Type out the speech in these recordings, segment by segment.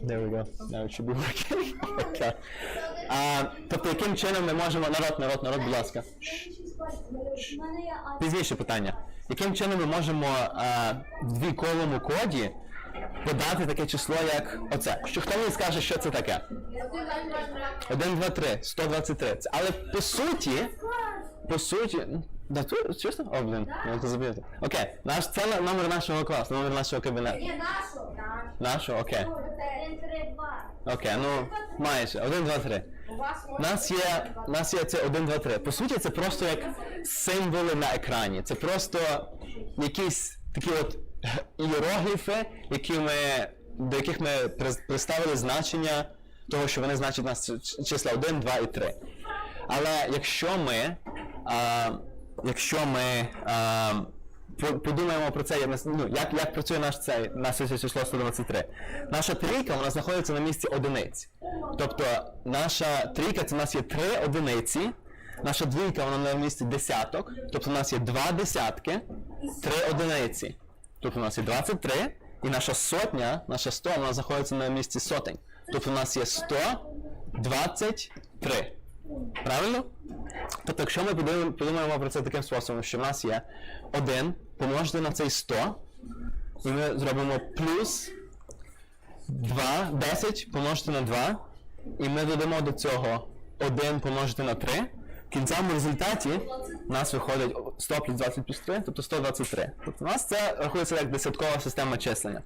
There we go. Now it should be working. Okay. Тобто, яким чином ми можемо... Народ, будь ласка. Пізніше питання. Яким чином ми можемо в двійковому коді подати таке число, як оце? Хто мені скаже, що це таке? 1, 2, 3, 123. Але по суті, да, тут, чесно? О, блин, я це забув. Окей, це номер нашого класу, номер нашого кабінету. Ні, нашого. Нашого, окей. 1, 3, 2. Окей, ну, майже. 1, 2, 3. У нас є це 1, 2, 3. По суті, це просто як символи на екрані. Це просто якісь такі от іерогліфи, до яких ми представили значення того, що вони значать у нас числа 1, 2 і 3. Але якщо ми подумаємо про це, як працює наше число 123. Наша трійка, вона знаходиться на місці одиниць. Тобто наша трійка, це у нас є 3 одиниці, наша двійка, вона на місці десяток, тобто у нас є 2 десятки, 3 одиниці. Тобто у нас є 23, і наша сотня, наша 100, вона знаходиться на місці сотень. Тобто у нас є 123. Правильно? Тобто, якщо ми подумаємо про це таким способом, що в нас є 1 помножити на цей 100, і ми зробимо плюс 2, 10 помножити на 2, і ми додамо до цього 1 помножити на 3, в кінцевому результаті у нас виходить 100 плюс 20 плюс 3, тобто 123. Тобто у нас це рахується як десяткова система числення.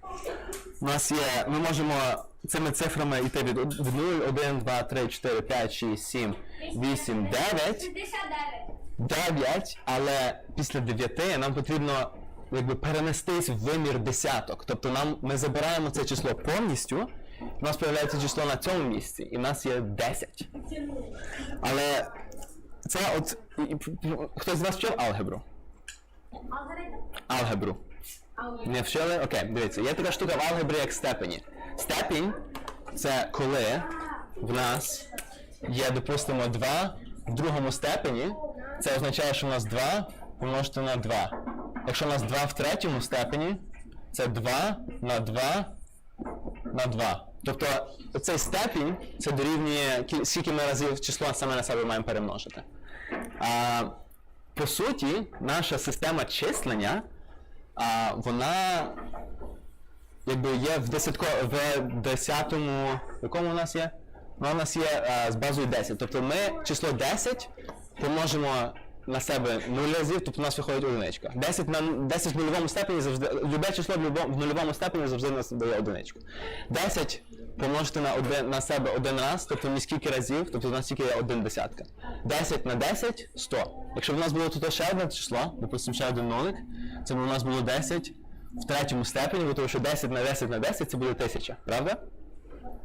У нас є, ми можемо цими цифрами йти від 0, 1, 2, 3, 4, 5, 6, 7, 8, 9. 9, але після 9 нам потрібно перенестись в вимір десяток. Тобто ми забираємо це число повністю, у нас з'являється число на цьому місці, і в нас є 10. Але це от... Хтось з вас вчив алгебру? Алгебру. Не вчили? Окей, дивіться, є така штука в алгебрі, як степені. Степінь – це коли в нас є, допустимо, 2 в другому степені, це означає, що в нас 2 помножити на 2. Якщо в нас 2 в третьому степені, це 2 на 2 на 2. Тобто цей степінь, це дорівнює, скільки ми разів число саме на себе маємо перемножити. По суті, наша система числення, вона є в 10-му, в якому у нас є? Вона у нас є з базою 10. Тобто ми число 10 помножимо на себе 0 разів, тобто у нас виходить одиничка. 10 в нульовому степені завжди, любе число в нульовому степені завжди нас дає одиничку. 10 помножити на себе один раз, тобто не скільки разів, тобто у нас тільки є 1 десятка. 10 на 10 – 100. Якщо б у нас було тут ще одне число, допустимо ще один нолик, це б у нас було 10 в третьому степені, тому що 10 на 10 на 10 це буде 1000, правда?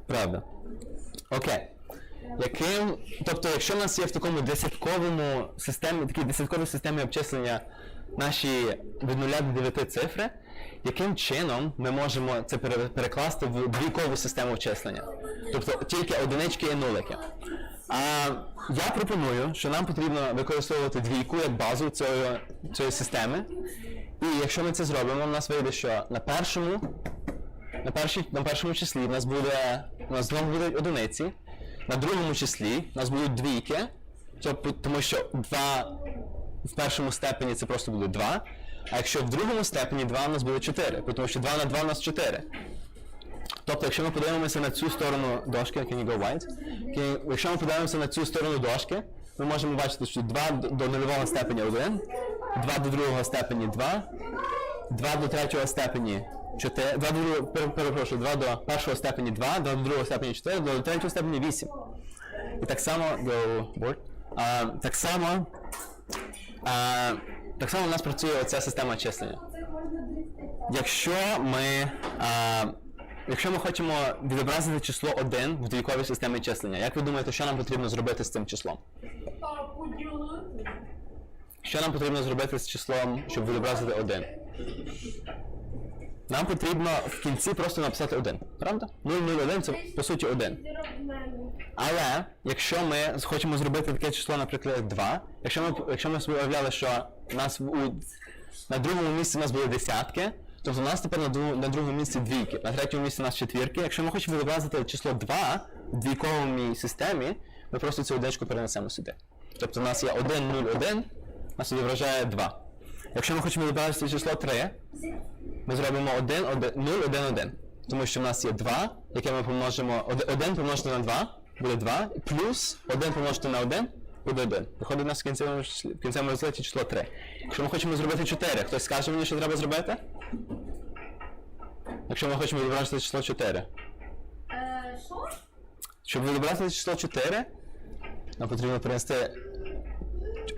Правда. Окей. Тобто, якщо в нас є в такому десятковому системі, такій десятковій системі обчислення наші від 0 до 9 цифри, яким чином ми можемо це перекласти в двійкову систему обчислення? Тобто тільки одинички і нулики. Я пропоную, що нам потрібно використовувати двійку як базу цієї системи. І якщо ми це зробимо, у нас вийде, що на першому числі у нас знову будуть одиниці. На другому числі у нас будуть двійки, тому що 2 в першому степені це просто буде 2, а якщо в другому степені 2 у нас буде 4, тому що 2 на 2 у нас 4. Тобто, якщо ми подивимося на цю сторону дошки, can you go white? Якщо ми подивимося на цю сторону дошки, ми можемо бачити, що 2 до нульового степені 1, 2 до другого степені 2, 2 до третього степені 4, 2 до першого степені 2, 2 до другого степені 4, 2 до третього степені 8. І так само, так само у нас працює оця система числення. Якщо ми хочемо відобразити число 1 в двійковій системі числення, як ви думаєте, що нам потрібно зробити з цим числом? Що нам потрібно зробити з числом, щоб відобразити 1? Нам потрібно в кінці просто написати 1, правда? 0,01 це по суті 1. Але, якщо ми хочемо зробити таке число, наприклад, 2, якщо ми собі уявляли, що на другому місці у нас були десятки, Тобто у нас тепер на другому місці двійки, на третьому місці у нас четвірки. Якщо ми хочемо відобразити число 2 в двійковій системі, ми просто цю одиничку перенесемо сюди. Тобто у нас є 1, 0, 1, у нас відображає 2. Якщо ми хочемо відобразити число 3, ми зробимо 1, 0, 1, 1. Тому що в нас є 2, яке ми помножимо, 1 помножити на 2, буде 2, плюс 1 помножити на 1, буде 1. Виходить у нас в кінцевому результаті число 3. Якщо ми хочемо зробити 4, хтось скаже мені, що треба зробити? Якщо ми хочемо відобразити число 4. Що? Щоб відобразити число 4, нам потрібно перенести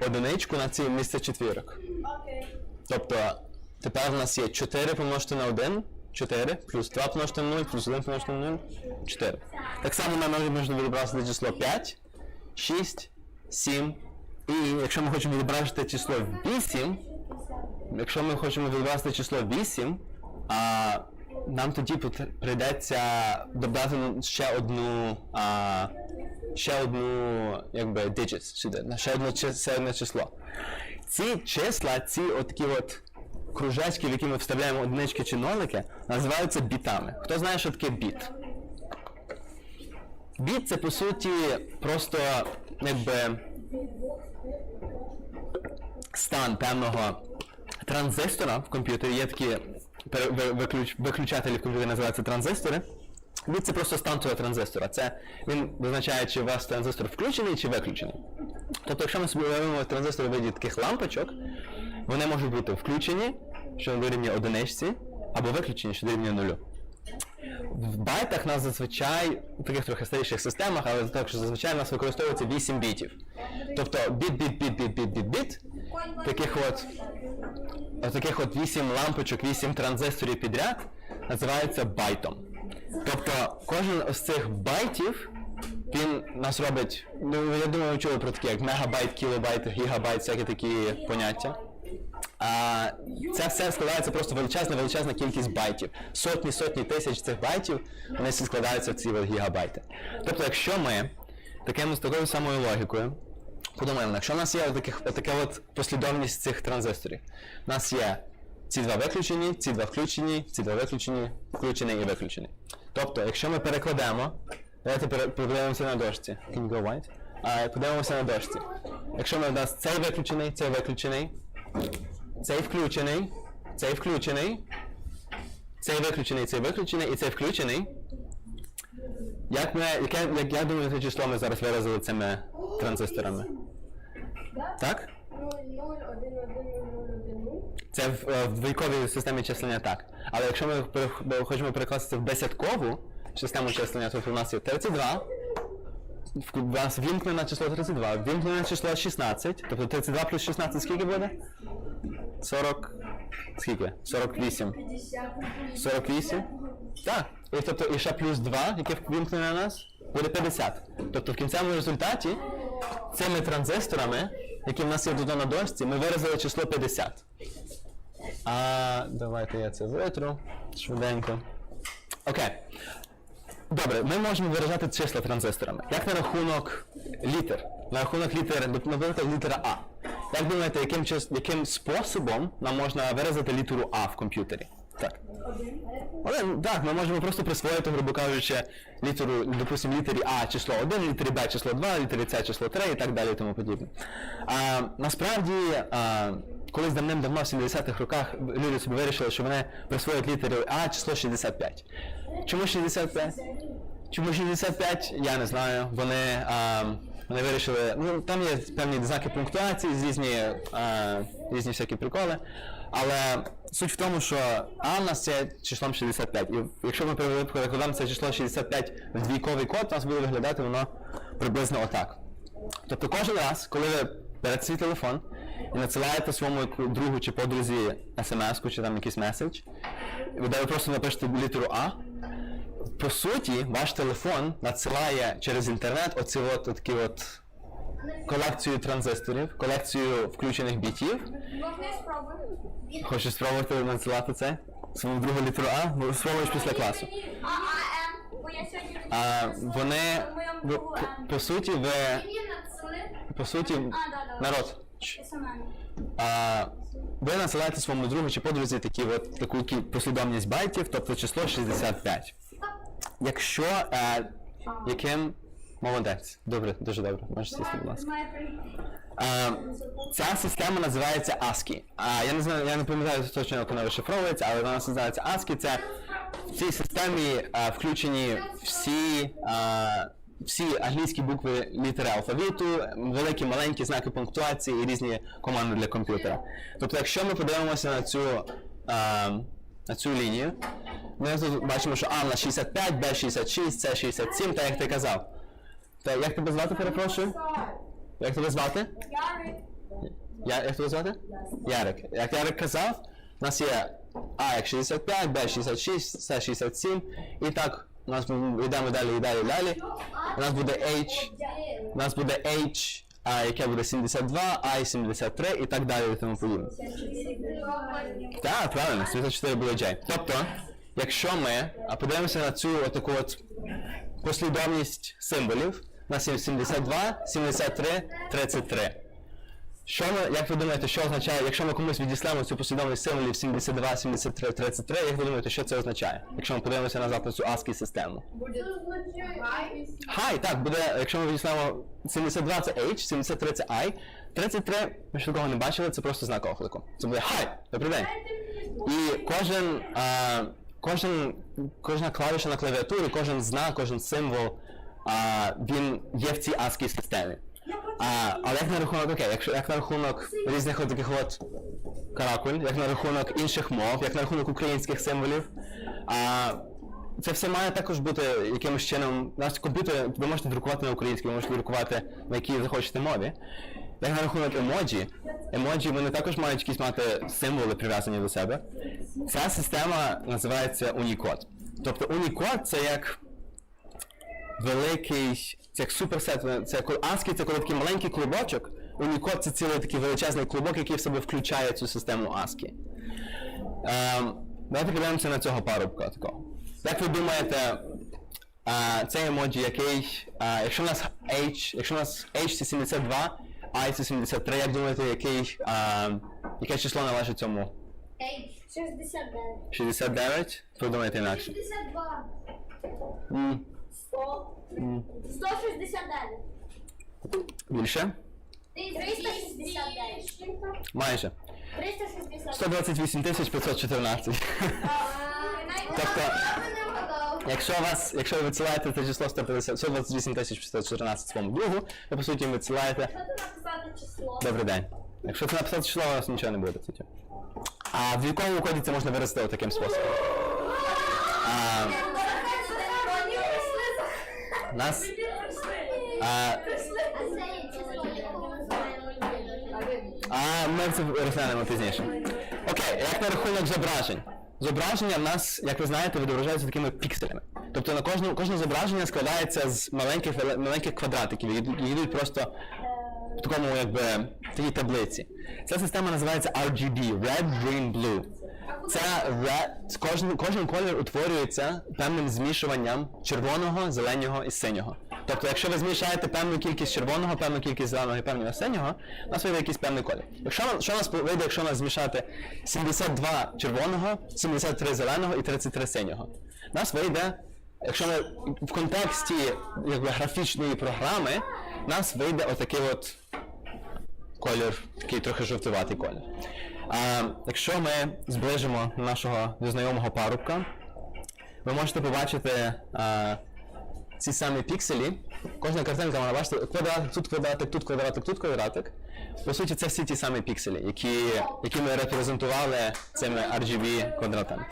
одиничку на це місце четвірок. Окей. Тобто, тепер у нас є 4 помножити на 1, 4, плюс 2 помножити на 0, плюс 1 помножити на 0, 4. Так само нам можна відобразити число 5, 6, 7, і якщо ми хочемо відобразити число 8, нам тоді прийдеться додати ще одну якби digit сюди, ще одне число. Ці числа, ці отакі от кружечки, в які ми вставляємо одинички чи нолики, називаються бітами. Хто знає, що таке біт? Біт – це, по суті, просто, якби, стан певного транзистора в комп'ютері. Є такі виключателі в комп'ютері, називаються транзистори. Біт – це просто стан цього транзистора. Це він визначає, чи у вас транзистор включений чи виключений. Тобто, якщо ми собі уявимо транзистори в виді таких лампочок, вони можуть бути включені, що дорівнює одиничці, або виключені, що дорівнює нулю. В байтах нас зазвичай, в таких трохи старіших системах, але так, що зазвичай у нас використовується 8 бітів. Тобто біт, таких от 8 лампочок, 8 транзисторів підряд називається байтом. Тобто кожен з цих байтів, він нас робить, ну я думаю, ви чули про такі як мегабайт, кілобайт, гігабайт, всякі такі поняття. Це все складається просто величезна кількість байтів. Сотні тисяч цих байтів, вони всі складаються в ці гігабайти. Тобто, якщо ми з такою самою логікою подумаємо, якщо у нас є така от послідовність цих транзисторів, у нас є ці два виключені, ці два включені, ці два виключені, включений і виключений. Тобто, якщо ми перекладемо, давайте подивимося на дошці. Can you go white? Подивимося на дошці. Якщо у нас цей виключений, цей виключений, цей включений, цей включений, цей виключений, цей виключений і цей включений. Як думаю, це число ми зараз виразили цими транзисторами? Так? 0, 1, 1, 0, 1, 0. Це в двійковій системі числення так. Але якщо ми хочемо перекласти це в десяткову систему числення, то у нас є 32, у нас вімкнене число 32, вімкнене число 16, тобто 32 плюс 16 скільки буде? 40, скільки? 48. 48? Так. І ще плюс 2, яке вімкнене на нас, буде 50. Тобто в кінцевому результаті цими транзисторами, які в нас є тут на дошці, ми виразили число 50. Давайте я це витру швиденько. Окей. Добре, ми можемо виражати числа транзисторами. Як на рахунок літер? На рахунок літер, наприклад, літера А. Як думаєте, яким способом нам можна виразити літеру А в комп'ютері? Так. Так, ми можемо просто присвоїти, грубо кажучи, літеру, допустимо, літері А число 1, літері Б число 2, літері С число 3 і так далі і тому подібне. Насправді, колись давним-давно, в 70-х роках, люди собі вирішили, що вони присвоюють літері А число 65. Чому 65? Чому 65? Я не знаю. Вони вирішили, ну там є певні знаки пунктуації, різні всякі приколи, але суть в тому, що А у нас є числом 65, і якщо ми перекладаємо це число 65 в двійковий код, у нас буде виглядати воно приблизно отак. Тобто кожен раз, коли ви берете свій телефон і надсилаєте своєму другу чи подрузі смс-ку чи там якийсь меседж, де ви просто напишете літеру А, по суті, ваш телефон надсилає через інтернет такі колекцію транзисторів, колекцію включених бітів. Можна я спробую? Хочеш спробувати надсилати це? Свою другу літеру А? Бо спробуєш після класу. Бо я сьогодні По суті, народ, Ви насилаєте своєму другу чи подрузі таку послідовність байтів, тобто число 65. Якщо яким... Молодець. Добре, дуже добре. Можеш сісти, будь ласка. Ця система називається ASCII. Я не пам'ятаю точно, як вона вишифровується, але вона називається ASCII. Це в цій системі включені всі англійські букви літери алфавіту, великі, маленькі знаки пунктуації і різні команди для комп'ютера. Тобто, якщо ми подивимося на цю лінію, ми тут бачимо, що А на 65, Б 66, С 67, так як ти казав. Як тебе звати, перепрошую? Як тебе звати? Як тебе звати? Ярик. Як Ярик казав, у нас є А як 65, Б 66, С 67, і так у нас йдемо далі. У нас буде H, яке буде 72, I 73 і так далі і тому подібне. Так, правильно, 74 буде J. Тобто, якщо ми подивимося на цю таку послідовність символів, у нас є 72, 73, 33. Як ви думаєте, що означає, якщо ми комусь відіслемо цю послідовність символів 72, 73, 33, як ви думаєте, що це означає? Якщо ми подивимося назад на цю ASCII систему. High, так, буде, якщо ми відіслемо 72 це H, 73 це I, 33, ми ще такого не бачили, це просто знак оклику. Це буде Hi, добрий день. І кожна клавіша на клавіатурі, кожен знак, кожен символ, він є в цій ASCII системі. Але як на рахунок, як на рахунок різних таких каракуль, як на рахунок інших мов, як на рахунок українських символів, це все має також бути якимось чином, наш комп'ютер ви можете друкувати на українській, ви можете друкувати на якій захочете мові. Як на рахунок емоджі, вони також мають якісь мати символи прив'язані до себе. Ця система називається Unicode. Тобто Unicode це як великий, це як суперсет, це ASCII, це коли такий маленький клубочок, Unicode це цілий такий величезний клубок, який в себе включає цю систему ASCII. Давайте подивимося на цього парубка такого. Як ви думаєте, цей емоджі, який, якщо у нас H це 72, I це 73, як думаєте, яке число належить цьому? 69. 69? Ви думаєте інакше? 62. 100. 169. Більше? 369. Майже. 360. 128 514. Тобто, якщо ви відсилаєте це число 128 514 своєму другу, ви по суті відсилаєте... Що це написати число? Добрий день. Якщо це написати число, у вас нічого не буде. А в якому коді це можна виразити таким способом? Нас... Ми це розглянемо пізніше. Окей, як на рахунок зображень? Зображення в нас, як ви знаєте, відображаються такими пікселями. Тобто на кожне зображення складається з маленьких квадратиків, які йдуть просто в такому, такій таблиці. Ця система називається RGB, Red, Green, Blue. Кожен колір утворюється певним змішуванням червоного, зеленого і синього. Тобто, якщо ви змішаєте певну кількість червоного, певну кількість зеленого і певного синього, у нас вийде якийсь певний колір. Що у нас вийде, якщо у нас змішати 72 червоного, 73 зеленого і 33 синього? У нас вийде, якщо ми в контексті графічної програми, у нас вийде отакий колір, такий трохи жовтуватий колір. Якщо ми зближимо нашого незнайомого парубка, ви можете побачити ці самі пікселі. Кожна картинка, вона бачите, квадратик, тут квадратик, тут квадратик, тут квадратик. По суті, це всі ті самі пікселі, які ми репрезентували цими RGB квадратами.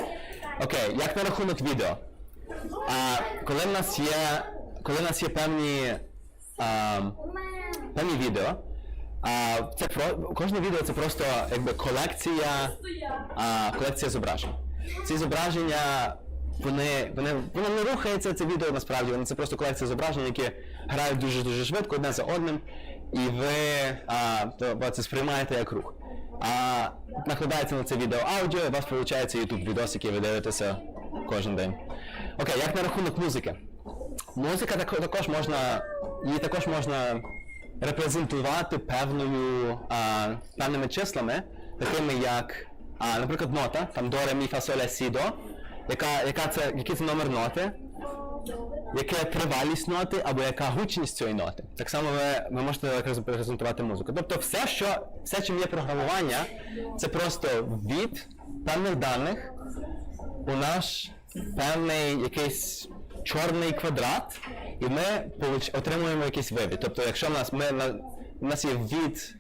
Окей, як на рахунок відео? Коли в нас є певні відео, кожне відео це просто колекція зображень. Ці зображення, воно не рухається, це відео насправді, це просто колекція зображень, які грають дуже швидко одне за одним, і ви це сприймаєте як рух. Накладається на це відео аудіо, і у вас виходить YouTube відос, який ви дивитеся кожен день. Окей, як на рахунок музики? Музика також можна репрезентувати певними числами, такими як, наприклад, нота, там до, ре, мі, фа, соль, ля, сі, до, який це номер ноти, яка тривалість ноти або яка гучність цієї ноти. Так само ви можете репрезентувати музику. Тобто все, чим є програмування, це просто від певних даних у наш певний якийсь чорний квадрат, і ми отримуємо якийсь вивід. Тобто, якщо у нас є від,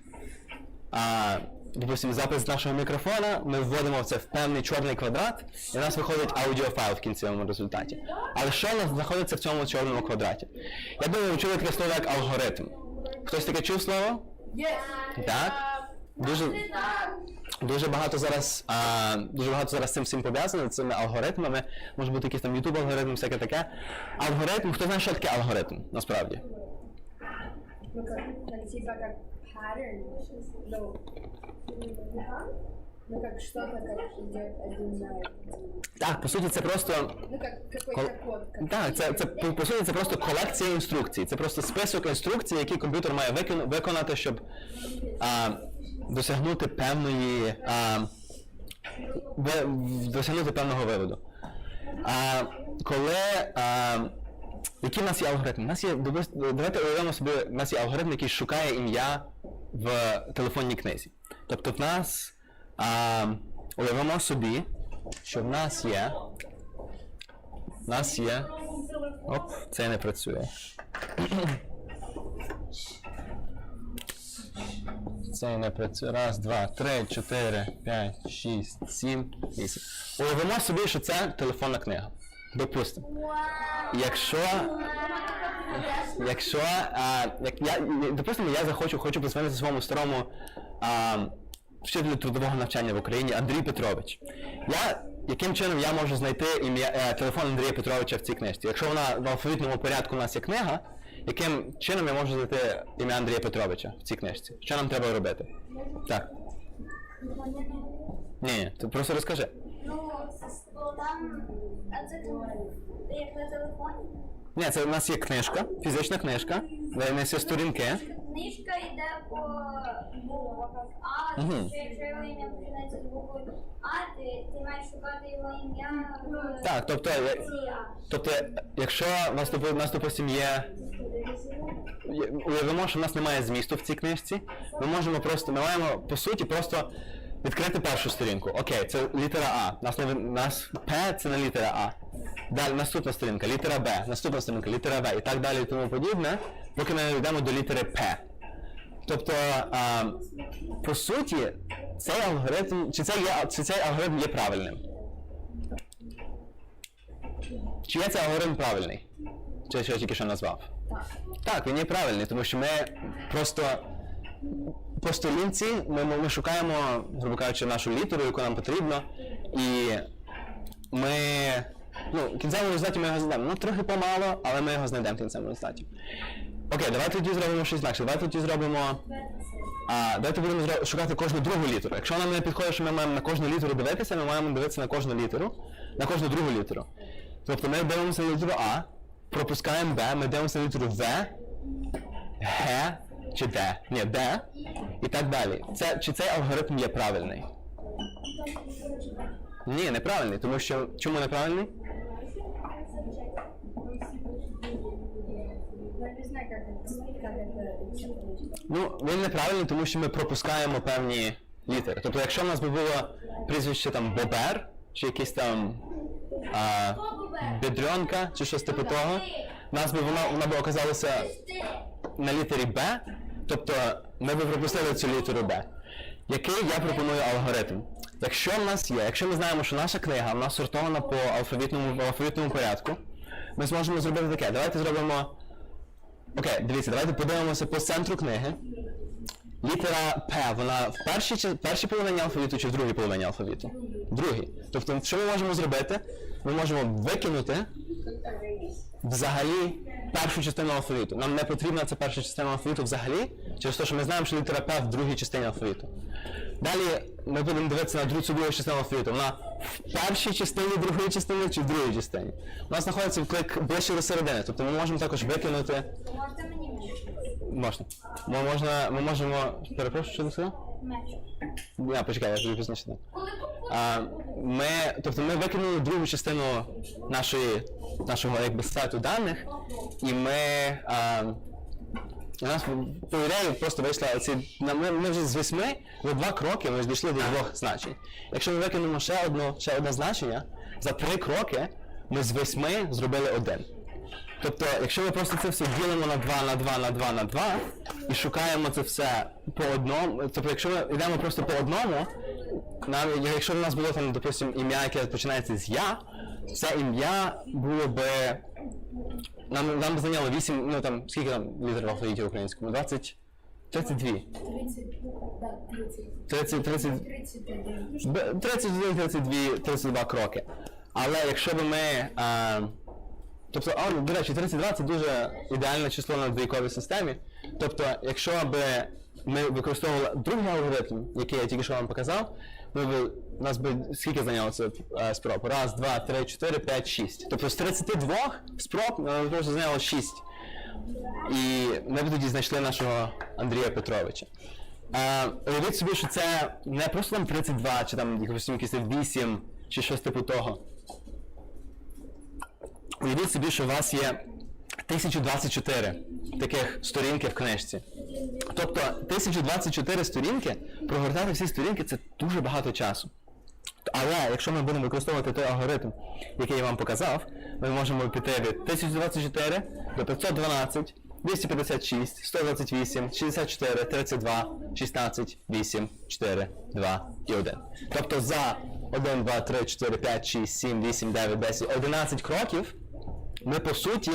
допустим, запис нашого мікрофона, ми вводимо це в певний чорний квадрат, і у нас виходить аудіофайл в кінцевому результаті. Але що у нас знаходиться в цьому чорному квадраті? Я думаю, ви чули таке слово як алгоритм. Хтось таке чув слово? Так? Дуже багато зараз з цим всім пов'язано, цими алгоритмами. Може бути якийсь там YouTube алгоритм, всяке таке. Алгоритм, хто знає, що таке алгоритм, насправді? Ну, типа как pattern, ну, как что-то, как идет один на один. Так, по суті, це просто... Ну, как какой-то код. Так, це по суті, це просто колекція інструкцій. Це просто список інструкцій, які комп'ютер має виконати, щоб досягнути певного виводу. Який в нас є алгоритм? Давайте уявимо собі, у нас є алгоритм, який шукає ім'я в телефонній книзі. Тобто в нас, уявимо собі, що в нас є, оп, це не працює. Це не працює. Раз, два, три, 4, 5, 6, 7, 8. Уявимо собі, що це телефонна книга. Допустимо. Допустимо, я хочу позвонити своєму старому вчителю трудового навчання в Україні Андрій Петрович. Яким чином я можу знайти телефон Андрія Петровича в цій книжці? Якщо вона в алфавітному порядку у нас є книга, яким чином я можу знайти ім'я Андрія Петровича в цій книжці? Що нам треба робити? Так. Ні, ти просто розкажи. Ну, там, а це як на телефоні? Ні, це у нас є книжка, фізична книжка, де у нас є сторінки. Книжка йде по буквах А, якщо його ім'я починається з букви А, ти маєш шукати його ім'я в Так, тобто, якщо у нас, допустим, уявимо, що в нас немає змісту в цій книжці, ми маємо, по суті, просто відкрити першу сторінку. Окей, це літера А. Нас П – це не літера А. Далі наступна сторінка, літера Б, наступна сторінка, літера В і так далі і тому подібне, поки ми не йдемо до літери П. Тобто, по суті, цей алгоритм, чи цей алгоритм є правильним? Чи є цей алгоритм правильний? Чи що я тільки що назвав? Так, він є правильний, тому що ми просто по сторінці ми шукаємо, грубо кажучи, нашу літеру, яку нам потрібно, і в кінцевому результаті ми його знайдемо. Трохи помало, але ми його знайдемо в кінцевому результаті. Окей, давайте тоді зробимо щось інакше. Давайте будемо шукати кожну другу літеру. Якщо нам не підходить, що ми маємо на кожну літеру дивитися, ми маємо дивитися на кожну другу літеру. Тобто ми дивимося на літеру А, пропускаємо Б, ми дивимося на літеру В, Г чи Д. Ні, Д і так далі. Чи цей алгоритм є правильний? Ні, неправильний, тому що... Чому неправильний? Він неправильний, тому що ми пропускаємо певні літери. Тобто, якщо в нас би було прізвище там Бобер, чи якийсь там Бедренка, чи щось типу того, вона б оказалася на літері Б, тобто ми б пропустили цю літеру Б. Який я пропоную алгоритм? Якщо ми знаємо, що наша книга в нас сортована по алфавітному порядку, ми зможемо зробити таке. Давайте зробимо... Окей, дивіться, давайте подивимося по центру книги. Літера П, вона в першій половині алфавіту чи в другій половині алфавіту? В другій. Тобто, що ми можемо зробити? Ми можемо викинути взагалі першу частину алфавіту. Нам не потрібна ця перша частина алфавіту взагалі, через те, що ми знаємо, що літера П в другій частині алфавіту. Далі ми будемо дивитися на цю другу частину алфавіту. Вона в першій частині, другої частини чи в другій частині. У нас знаходиться клик ближче до середини, тобто ми можемо також викинути... Можете мені? Можна. Ми можемо... Перепрошую, що ти сказав? Меч. Почекай, я тобі позначити. Коли Ми викинули другу частину нашого якби сету даних, і у нас по ідеї просто вийшла ми вже з 8 за 2 кроки ми дійшли до 2 значень. Якщо ми викинемо ще одне значення, за 3 кроки ми з 8 зробили 1. Тобто, якщо ми просто це все ділимо на 2, на 2, на 2, на 2 і шукаємо це все по одному, тобто якщо ми йдемо просто по одному, якщо в нас було там, допустим, ім'я, яке починається з «я», це ім'я було би, нам зайняло 8, ну там, скільки там літер в алфавіті українському? 32. 32 кроки. Але якщо б ми, тобто, до речі, 32 це дуже ідеальне число на двійковій системі. Тобто, якщо б ми використовували другий алгоритм, який я тільки що вам показав, у нас би скільки зайняло це спроб? 1, 2, 3, 4, 5, 6. Тобто з 32 спроб нам просто зайняло 6. І ми б тоді знайшли нашого Андрія Петровича. Уявіть собі, що це не просто там 32, чи там якісь 8, чи щось типу того. Уявіть собі, що у вас є 1024 таких сторінки в книжці. Тобто 1024 сторінки, прогортати всі сторінки – це дуже багато часу. Але якщо ми будемо використовувати той алгоритм, який я вам показав, ми можемо піти від 1024 до 512, 256, 128, 64, 32, 16, 8, 4, 2 і 1. Тобто за 1, 2, 3, 4, 5, 6, 7, 8, 9, 10, 11 кроків ми, по суті,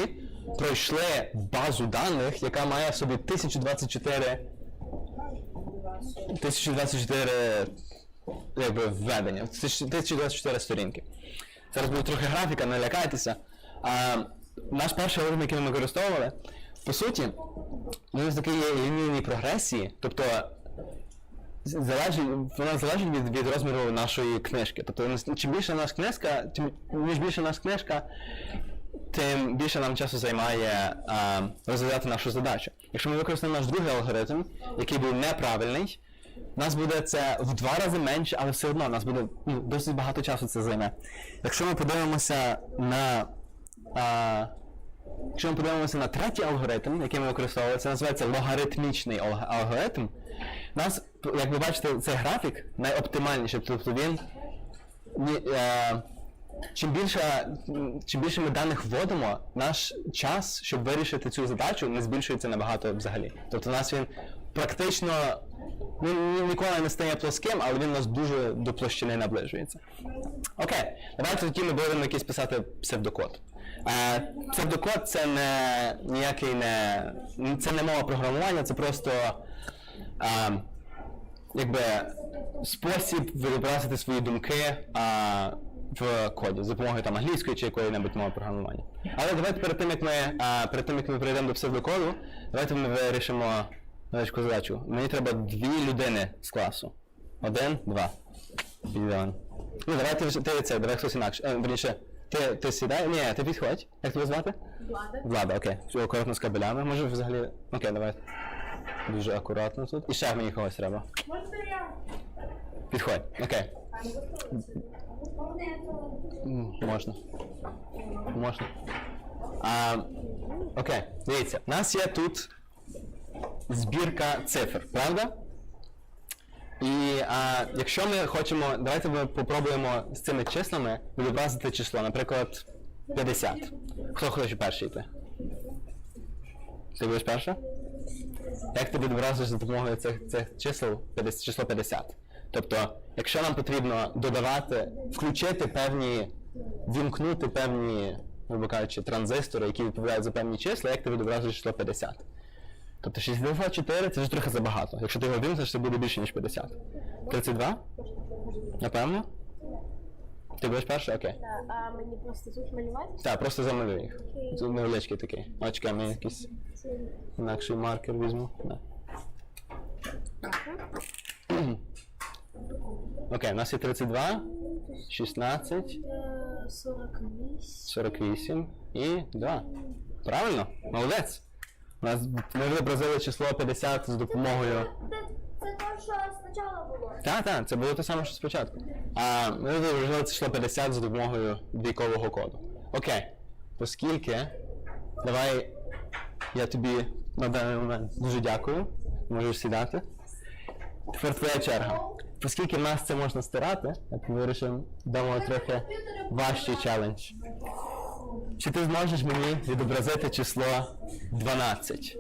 пройшли базу даних, яка має в собі 1024 якби введення, 1024 сторінки. Зараз буде трохи графіка, не лякайтеся. Наш перший алгоритм, який ми використовували, по суті, він з такої лінійної прогресії, тобто вона залежить від розміру нашої книжки. Тобто, чим більше наша книжка, тим більше нам часу займає розв'язати нашу задачу. Якщо ми використаємо наш другий алгоритм, який був неправильний, нас буде це в 2 рази менше, але все одно нас буде досить багато часу це займе. Якщо ми подивимося на третій алгоритм, який ми використовували, це називається логаритмічний алгоритм. Нас, як ви бачите, цей графік найоптимальніший, тобто він чим більше ми даних вводимо, наш час, щоб вирішити цю задачу, не збільшується набагато взагалі. Тобто у нас він практично, він ніколи не стає плоским, але він у нас дуже до площини наближується. Окей, давайте тоді ми будемо якийсь писати псевдокод. Псевдокод це це не мова програмування, це просто якби спосіб виобразити свої думки в коді, за допомогою там англійської чи якої-небудь мови програмування. Але давайте перед тим, як ми перейдемо до псевдокоду, давайте ми вирішимо невеличку задачу. Мені треба 2 людини з класу. 1, 2. Ідеально. Ну, давай хтось інакше. Верніше, ти сідай? Ні, ти підходь. Як тебе звати? Влада. Влада, окей. Акуратно з кабелями. Може взагалі... Окей, давай. Дуже акуратно тут. І ще мені когось треба. Можна я? Підходь, окей. Можна. Окей, дивіться, у нас є тут збірка цифр, правда? І якщо ми хочемо, давайте ми попробуємо з цими числами відобразити число, наприклад, 50. Хто хоче перший йти? Ти будеш перша? Як ти відобразиш за допомогою цих чисел число 50? Тобто, якщо нам потрібно додавати, вімкнути певні, грубо кажучи, транзистори, які відповідають за певні числа, як ти відобразиш число 50? Тобто 64 це вже трохи забагато. Якщо ти його вимкнеш, це буде більше, ніж 50. 32? Напевно? Ти будеш перший? Окей. А мені просто тут малювати? Так, просто замалюй їх. Це невеличкий такий. Очка, ми якийсь інакший маркер візьму. Окей, у нас є 32, 16, 48. 48 і 2. Правильно? Молодець. Ми відобразили число 50 з допомогою. Це те, що спочатку було. Так, це було те саме, що спочатку. А ми відобразили число 50 за допомогою двійкового коду. Окей. Оскільки, давай я тобі на даний момент дуже дякую. Можеш сідати. Тепер твоя черга. Оскільки в нас це можна стирати, як ми вирішимо, дамо трохи важчий челендж. Чи ти зможеш мені відобразити число 12?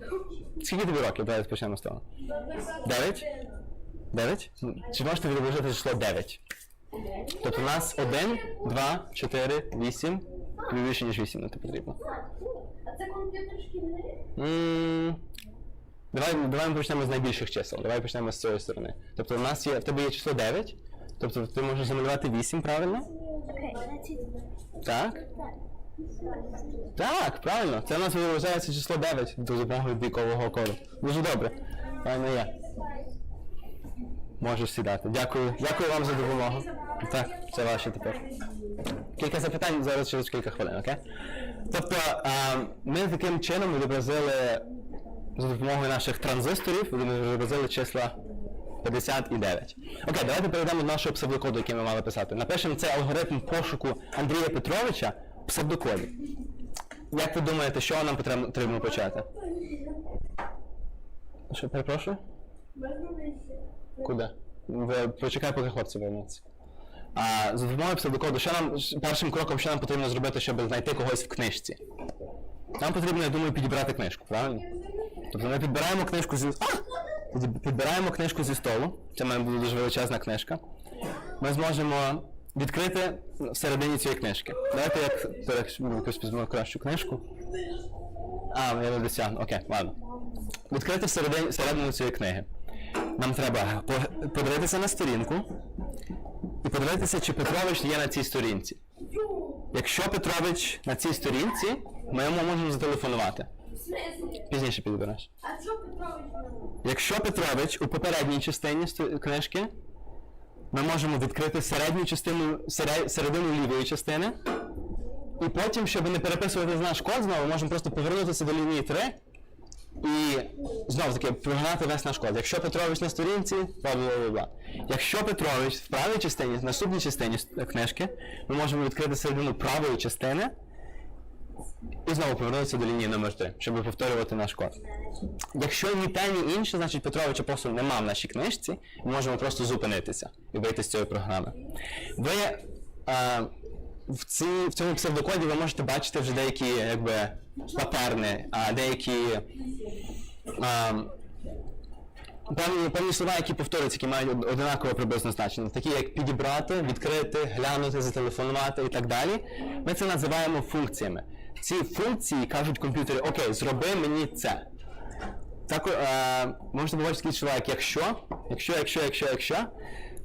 Скільки тобі років? Давай почнемо з того. 9? 9? Чи можете відобразити число 9? Тобто у нас 1, 2, 4, 8. Тобі більше, ніж 8 не потрібно. А це комп'ютер шкільний? Давай ми почнемо з найбільших чисел. Давай почнемо з цієї сторони. Тобто в тебе є число 9. Тобто ти можеш замалювати 8, правильно? Окей, Так? Так, правильно. Це у нас виражається число 9 за допомогою двійкового коду. Дуже добре. Правильно є. Можеш сідати. Дякую. Дякую вам за допомогу. Так, це ваше тепер. Кілька запитань зараз через кілька хвилин, окей? Тобто, ми таким чином відобразили за допомогою наших транзисторів, відобразили числа 50 і 9. Окей, давайте перейдемо до нашого псевдокоду, який ми мали писати. Напишемо цей алгоритм пошуку Андрія Петровича в псевдокоді. Як ви думаєте, що нам потрібно почати? Що, перепрошую? Куди? Почекай, поки хлопці вернуться. За допомогою псевдокоду, першим кроком, що нам потрібно зробити, щоб знайти когось в книжці? Нам потрібно, я думаю, підібрати книжку, правильно? Тобто ми підбираємо книжку зі столу. Це має бути дуже величезна книжка. Ми зможемо відкрити всередині цієї книжки. Давайте якось візьмемо кращу книжку. Я не досягну. Окей, ладно. Відкрити всередину цієї книги. Нам треба подивитися на сторінку і подивитися, чи Петрович є на цій сторінці. Якщо Петрович на цій сторінці, ми йому можемо зателефонувати. Пізніше підбереш. А що Петрович? Якщо Петрович у попередній частині книжки, ми можемо відкрити середину лівої частини, і потім, щоб не переписувати наш код знову, можемо просто повернутися до лінії 3 і знову таки прогнати весь наш код. Якщо Петрович на сторінці, бла-бла-бла-бла. Якщо Петрович в правій частині, в наступній частині книжки, ми можемо відкрити середину правої частини і знову повернутися до лінії номер 3, щоб повторювати наш код. Якщо ні те, ні інше, значить Петровича просто нема в нашій книжці, ми можемо просто зупинитися і вийти з цієї програми. Ви в цьому псевдокоді ви можете бачити вже деякі патерни, деякі певні слова, які повторюються, які мають однакове приблизно значення, такі як підібрати, відкрити, глянути, зателефонувати і так далі. Ми це називаємо функціями. Ці функції кажуть комп'ютері: окей, зроби мені це. Так, можете побачити такі слова, як якщо,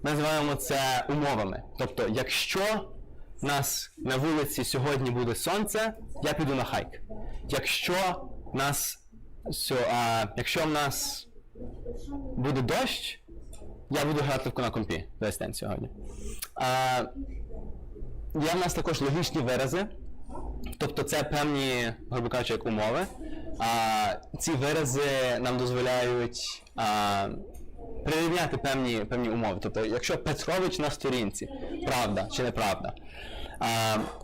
ми називаємо це умовами. Тобто, якщо в нас на вулиці сьогодні буде сонце, я піду на хайк. Якщо в нас буде дощ, я буду грати на компі весь день сьогодні. Є в нас також логічні вирази, тобто це певні, грубо кажучи, як умови. Ці вирази нам дозволяють прирівняти певні умови. Тобто, якщо Петрович на сторінці, правда чи неправда.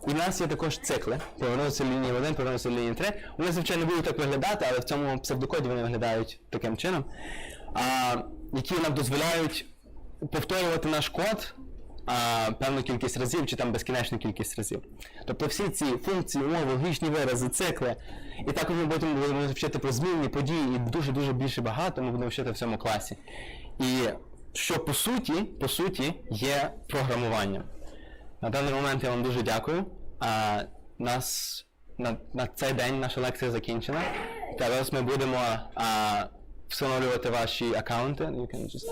І в нас є також цикли, повернутися в лінії 1, повернутися в лінії 3. Вони, звичайно, будуть так виглядати, але в цьому псевдокоді вони виглядають таким чином, які нам дозволяють повторювати наш код певну кількість разів, чи там безкінечну кількість разів. Тобто всі ці функції, умови, логічні вирази, цикли, і також ми потім будемо вчити про змінні події, і дуже-дуже більше багато ми будемо вчити в цьому класі. І що по суті є програмуванням. На даний момент я вам дуже дякую. На цей день наша лекція закінчена. Зараз ми будемо встановлювати ваші аккаунти. You can just